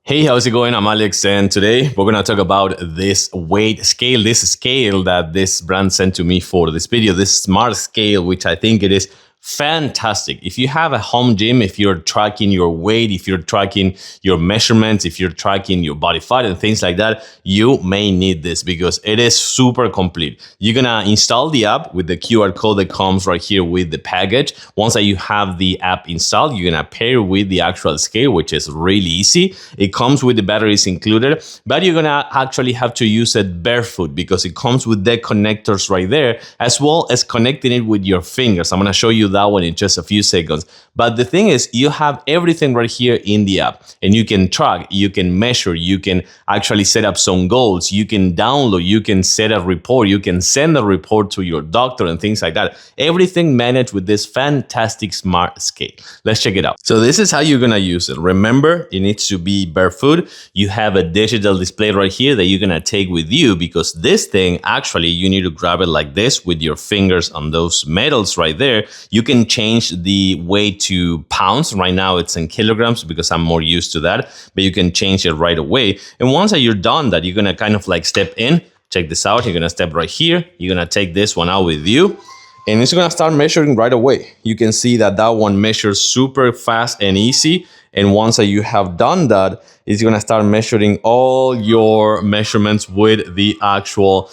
Hey, how's it going? I'm Alex, and today we're gonna talk about this weight scale, this scale that this brand sent to me for this video, this smart scale, which I think it is fantastic. If you have a home gym, if you're tracking your weight, if you're tracking your measurements, if you're tracking your body fat and things like that, you may need this because it is super complete. You're gonna install the app with the QR code that comes right here with the package. Once that you have the app installed, you're gonna pair with the actual scale, which is really easy. It comes with the batteries included, but you're gonna actually have to use it barefoot because it comes with the connectors right there, as well as connecting it with your fingers. I'm gonna show you that one in just a few seconds. But the thing is, you have everything right here in the app, and you can track, you can measure, you can actually set up some goals, you can download, you can set a report, you can send a report to your doctor and things like that. Everything managed with this fantastic smart scale. Let's check it out. So this is how you're gonna use it. Remember, it needs to be barefoot. You have a digital display right here that you're gonna take with you, because this thing, actually, you need to grab it like this with your fingers on those metals right there. You can change the weight to pounds. Right now it's in kilograms because I'm more used to that, but you can change it right away. And once that you're done that, you're gonna kind of like step in. Check this out. You're gonna step right here. You're gonna take this one out with you, and it's gonna start measuring right away. You can see that that one measures super fast and easy. And once that you have done that, it's gonna start measuring all your measurements with the actual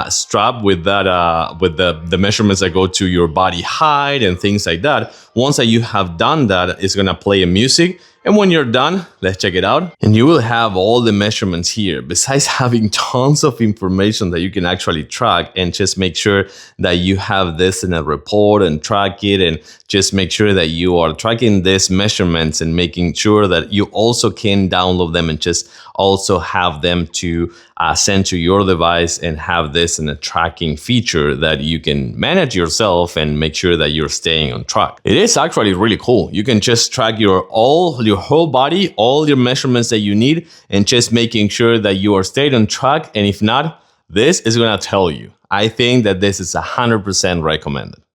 strap, with that with the measurements that go to your body height and things like that. Once that you have done that, it's gonna play a music. And when you're done, let's check it out. And you will have all the measurements here, besides having tons of information that you can actually track, and just make sure that you have this in a report and track it, and just make sure that you are tracking these measurements and making sure that you also can download them and just also have them to send to your device, and have this in a tracking feature that you can manage yourself and make sure that you're staying on track. It is actually really cool. You can just track your whole body, all your measurements that you need, and just making sure that you are staying on track. And if not, this is gonna tell you. I think that this is 100% recommended.